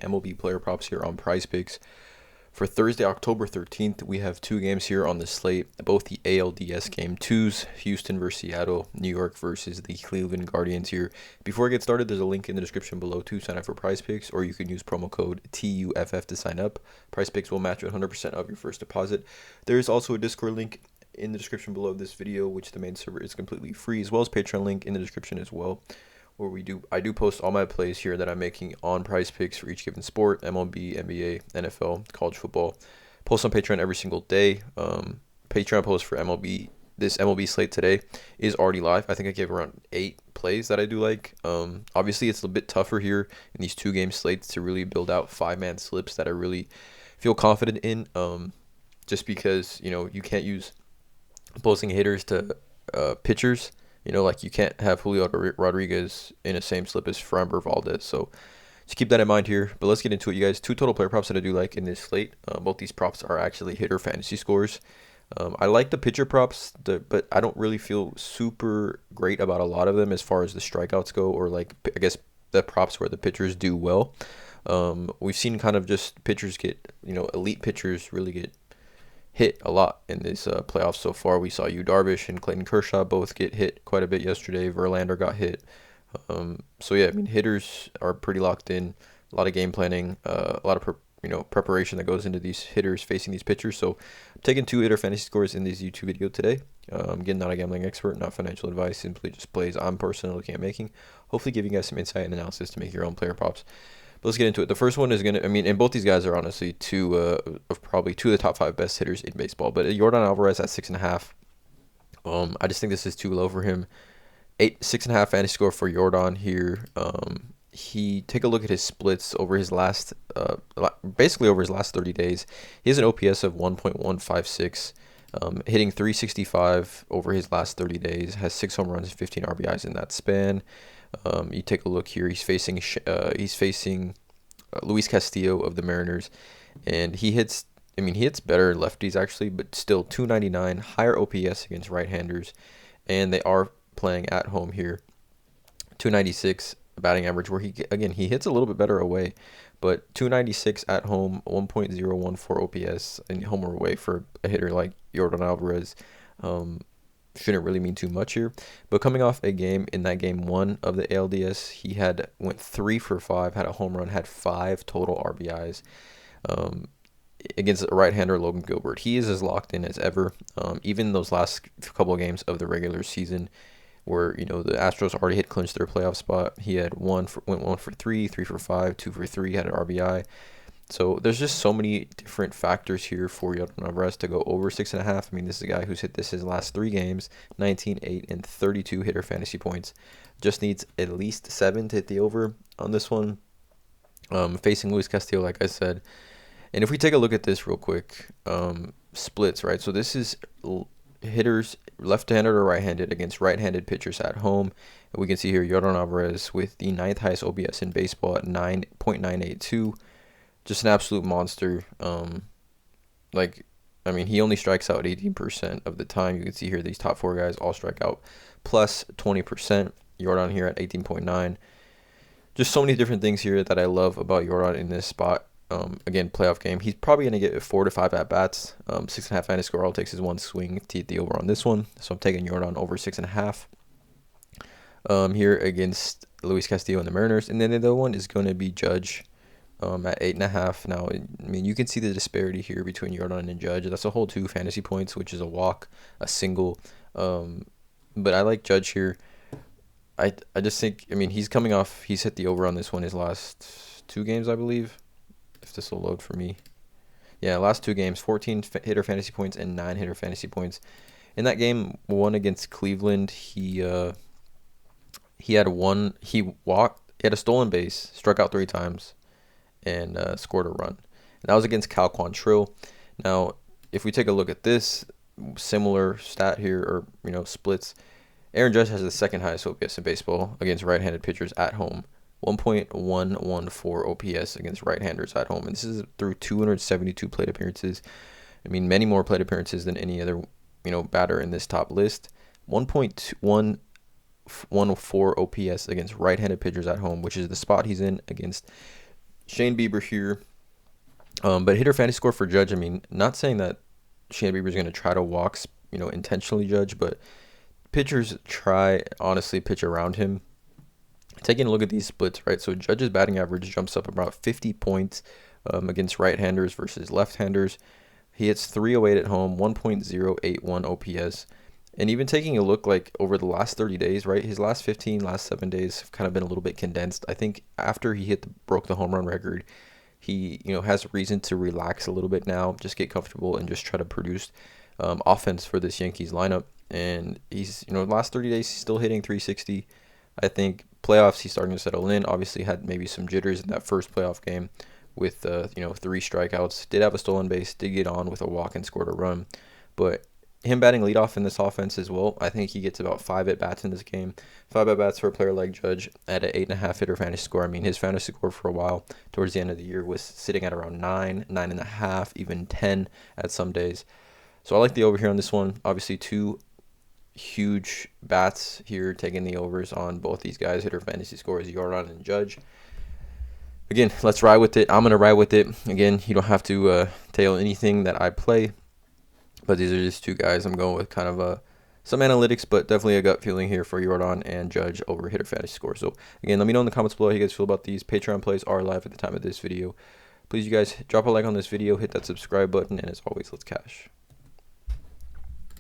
MLB player props here on PrizePicks. For Thursday, October 13th, we have two games here on the slate, both the ALDS Game 2s, Houston versus Seattle, New York versus the Cleveland Guardians here. Before I get started, there's a link in the description below to sign up for PrizePicks, or you can use promo code TUFF to sign up. PrizePicks will match 100% of your first deposit. There is also a Discord link in the description below this video, which the main server is completely free, as well as Patreon link in the description as well, where I do post all my plays here that I'm making on PrizePicks for each given sport: MLB, NBA, NFL, college football. Post on Patreon every single day. Patreon post for MLB. This MLB slate today is already live. I think I gave around 8 plays that I do like. Obviously, it's a bit tougher here in these 2-game slates to really build out 5-man slips that I really feel confident in. Just because you can't use opposing hitters to pitchers. Like you can't have Julio Rodriguez in the same slip as Framber Valdez. So just keep that in mind here. But let's get into it, you guys. 2 total player props that I do like in this slate. Both these props are actually hitter fantasy scores. I like the pitcher props, but I don't really feel super great about a lot of them as far as the strikeouts go, or like I guess the props where the pitchers do well. We've seen kind of just pitchers get, elite pitchers really get hit a lot in this playoffs so far. We saw Darvish and Clayton Kershaw both get hit quite a bit yesterday. Verlander got hit. So yeah, hitters are pretty locked in. A lot of game planning, a lot of preparation that goes into these hitters facing these pitchers. So I'm taking 2 hitter fantasy scores in this YouTube video today. Again, not a gambling expert, not financial advice, simply just plays I'm personally looking at making. Hopefully giving you guys some insight and analysis to make your own player props. But let's get into it. The first one is and both these guys are honestly probably 2 of the top 5 best hitters in baseball. But Yordan Alvarez at 6.5. I just think this is too low for him. 6.5 fantasy score for Yordan here. Take a look at his splits over his last, basically over his last 30 days. He has an OPS of 1.156, hitting 365 over his last 30 days. Has 6 home runs and 15 RBIs in that span. You take a look here. He's facing Luis Castillo of the Mariners, and he hits better lefties actually, but still 299, higher OPS against right-handers, and they are playing at home here. 296 batting average, where he hits a little bit better away, but 296 at home, 1.014 OPS in home or away for a hitter like Yordan Alvarez. Shouldn't really mean too much here. But coming off a game in that game 1 of the ALDS, he went 3 for 5, had a home run, had 5 total RBIs against a right-hander, Logan Gilbert. He is as locked in as ever. Even those last couple of games of the regular season, where the Astros already had clinched their playoff spot, he had went 1 for 3, 3 for 5, 2 for 3, had an RBI. So there's just so many different factors here for Yordan Alvarez to go over 6.5. This is a guy who's hit his last 3 games, 19, 8, and 32 hitter fantasy points. Just needs at least 7 to hit the over on this one. Facing Luis Castillo, like I said. And if we take a look at this real quick, splits, right? So this is hitters left-handed or right-handed against right-handed pitchers at home. And we can see here Yordan Alvarez with the 9th highest OPS in baseball at 9.982. Just an absolute monster. He only strikes out 18% of the time. You can see here these top 4 guys all strike out plus 20%. Yordan here at 18.9. Just so many different things here that I love about Yordan in this spot. Again, playoff game. He's probably going to get 4 to 5 at-bats. 6.5 fantasy score. All it takes is 1 swing to hit the over on this one. So I'm taking Yordan over 6.5. Here against Luis Castillo and the Mariners. And then the other one is going to be Judge. At 8.5. Now, you can see the disparity here between Yordan and Judge. That's a whole 2 fantasy points, which is a walk, a single. But I like Judge here. I just think, he's coming off, he's hit the over on this one his last 2 games, I believe. If this will load for me. Yeah, last 2 games, 14 hitter fantasy points and 9 hitter fantasy points. In that game 1 against Cleveland, he had a stolen base, struck out 3 times, and scored a run. And that was against Cal Quantrill. Now, if we take a look at this similar stat here, or splits, Aaron Judge has the 2nd highest OPS in baseball against right-handed pitchers at home, 1.114 OPS against right-handers at home, and this is through 272 plate appearances. Many more plate appearances than any other batter in this top list. 1.114 OPS against right-handed pitchers at home, which is the spot he's in against Shane Bieber here. But hitter fantasy score for Judge. I mean, not saying that Shane Bieber is going to try to walk, intentionally Judge, but pitchers try honestly pitch around him. Taking a look at these splits, right? So Judge's batting average jumps up about 50 points against right-handers versus left-handers. He hits 308 at home, 1.081 OPS. And even taking a look like over the last 30 days, right? His last 7 days have kind of been a little bit condensed. I think after he broke the home run record, he has reason to relax a little bit now, just get comfortable and just try to produce offense for this Yankees lineup. And he's the last 30 days he's still hitting 360. I think playoffs he's starting to settle in. Obviously had maybe some jitters in that first playoff game with 3 strikeouts. Did have a stolen base, did get on with a walk and scored a run. But him batting leadoff in this offense as well, I think he gets about 5 at-bats in this game. 5 at-bats for a player like Judge at an 8.5 hitter fantasy score. I mean, his fantasy score for a while towards the end of the year was sitting at around 9, 9.5, even 10 at some days. So I like the over here on this one. Obviously, 2 huge bats here taking the overs on both these guys. Hitter fantasy scores, Jordan and Judge. Again, let's ride with it. I'm going to ride with it. Again, you don't have to tail anything that I play. But these are just 2 guys. I'm going with kind of some analytics, but definitely a gut feeling here for Jordan and Judge over hitter fantasy score. So, again, let me know in the comments below how you guys feel about these. Patreon plays are live at the time of this video. Please, you guys, drop a like on this video, hit that subscribe button, and as always, let's cash.